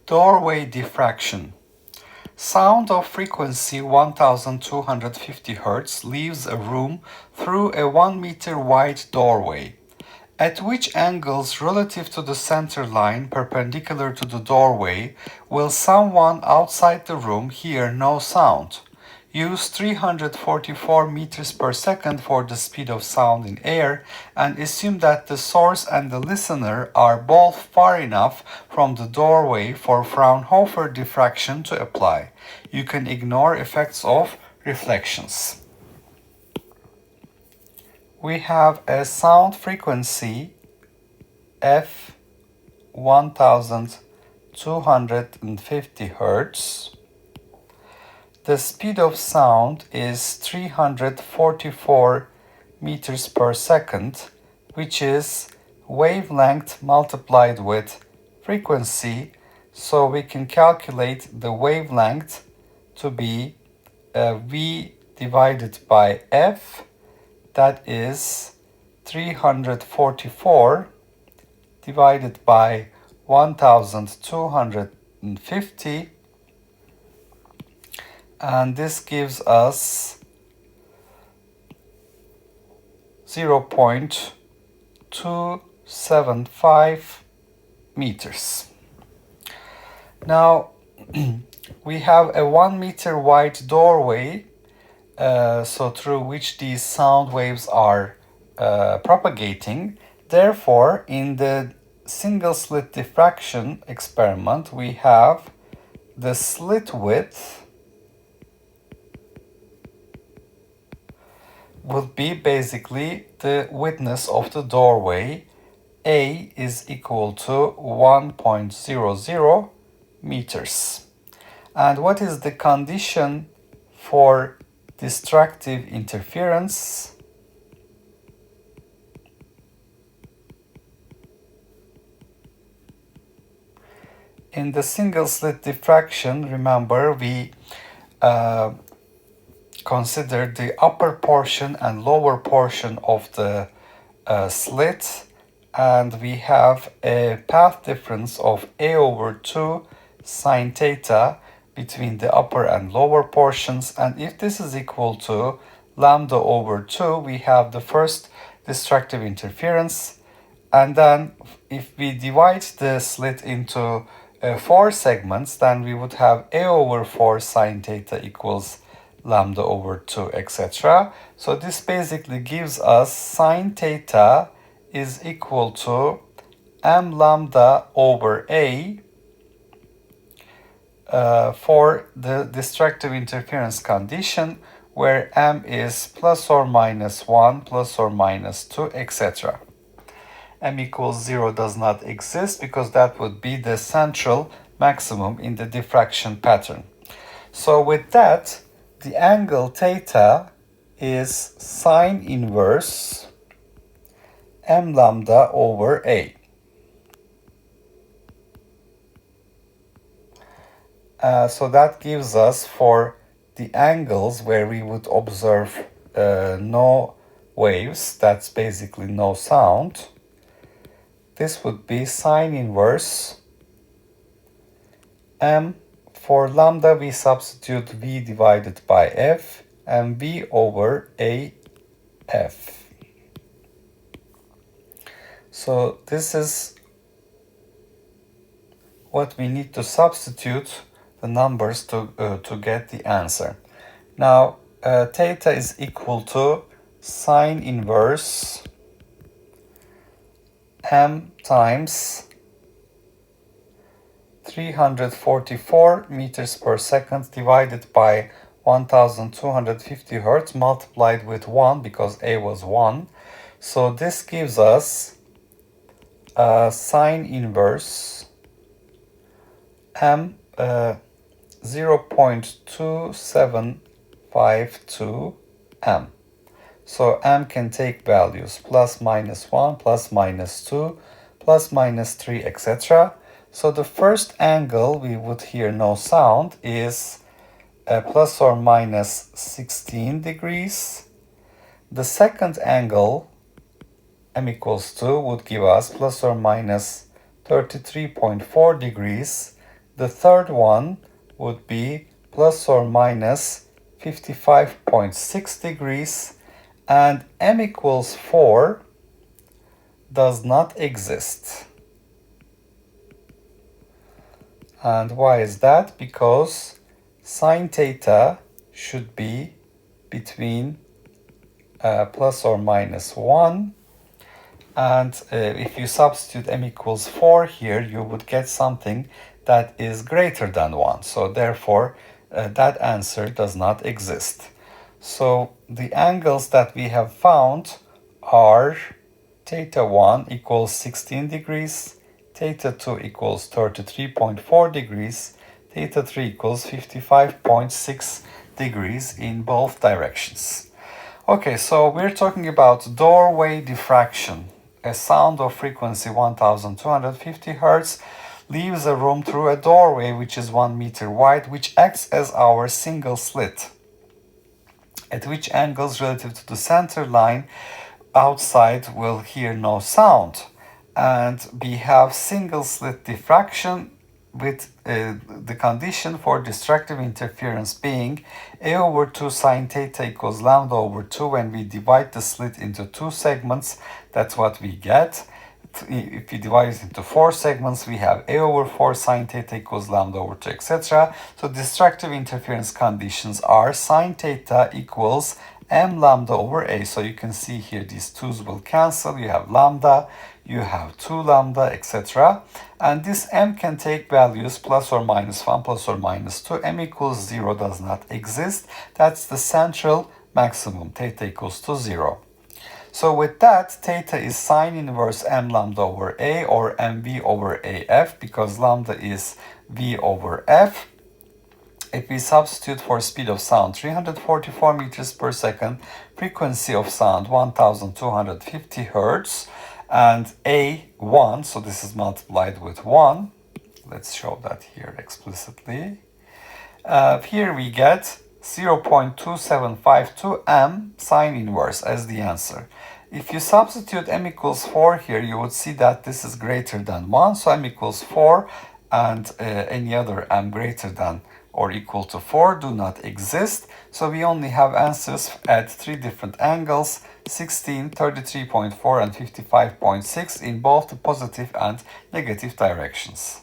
Doorway diffraction. Sound of frequency 1250 Hz leaves a room through a 1 meter wide doorway. At which angles relative to the center line perpendicular to the doorway will someone outside the room hear no sound? Use 344 meters per second for the speed of sound in air and assume that the source and the listener are both far enough from the doorway for Fraunhofer diffraction to apply. You can ignore effects of reflections. We have a sound frequency f 1250 Hz. The speed of sound is 344 meters per second, which is wavelength multiplied with frequency, so we can calculate the wavelength to be v divided by f, that is 344 divided by 1250, and this gives us 0.275 meters. Now we have a 1 meter wide doorway, so through which these sound waves are propagating. Therefore, in the single slit diffraction experiment, we have the slit width would be basically the width of the doorway. A is equal to 1.00 meters. And what is the condition for destructive interference? In the single slit diffraction, remember, we consider the upper portion and lower portion of the slit, and we have a path difference of a over 2 sine theta between the upper and lower portions, and if this is equal to lambda over 2, we have the first destructive interference. And then if we divide the slit into 4 segments, then we would have a over 4 sine theta equals lambda over 2, etc. So this basically gives us sine theta is equal to m lambda over a for the destructive interference condition, where m is plus or minus 1, plus or minus 2, etc. m equals 0 does not exist because that would be the central maximum in the diffraction pattern. So with that, the angle theta is sine inverse m lambda over a. So that gives us, for the angles where we would observe no waves, that's basically no sound, this would be sine inverse m. For lambda, we substitute v divided by f, and v over a f. So this is what we need to substitute the numbers to get the answer. Now, theta is equal to sine inverse m times 344 meters per second divided by 1250 Hz multiplied with 1, because a was 1. So this gives us sine inverse m 0.2752 m. So m can take values plus minus 1, plus minus 2, plus minus 3, etc. So the first angle we would hear no sound is plus or minus 16 degrees. The second angle, m equals 2, would give us plus or minus 33.4 degrees. The third one would be plus or minus 55.6 degrees, and m equals 4 does not exist. And why is that? Because sine theta should be between plus or minus 1. And if you substitute m equals 4 here, you would get something that is greater than 1. So therefore, that answer does not exist. So the angles that we have found are theta 1 equals 16 degrees, theta 2 equals 33.4 degrees, theta 3 equals 55.6 degrees in both directions. Okay, so we're talking about doorway diffraction. A sound of frequency 1250 Hz leaves a room through a doorway which is 1 meter wide, which acts as our single slit, at which angles relative to the center line outside will hear no sound. And we have single slit diffraction with the condition for destructive interference being a over 2 sine theta equals lambda over 2. When we divide the slit into 2 segments, that's what we get. If we divide it into 4 segments, we have a over 4 sine theta equals lambda over 2, etc. So destructive interference conditions are sine theta equals m lambda over a. So you can see here these 2's will cancel. You have lambda, you have 2 lambda, etc. And this m can take values plus or minus 1, plus or minus 2. M equals 0 does not exist. That's the central maximum. Theta equals to 0. So with that, theta is sine inverse m lambda over a, or mv over af, because lambda is v over f. If we substitute for speed of sound 344 meters per second, frequency of sound 1250 Hz, and A1, so this is multiplied with 1. Let's show that here explicitly. Here we get 0.2752 m sine inverse as the answer. If you substitute m equals 4 here, you would see that this is greater than 1. So m equals 4 and any other m greater than or equal to 4 do not exist. So we only have answers at 3 different angles: 16, 33.4 and 55.6 in both the positive and negative directions.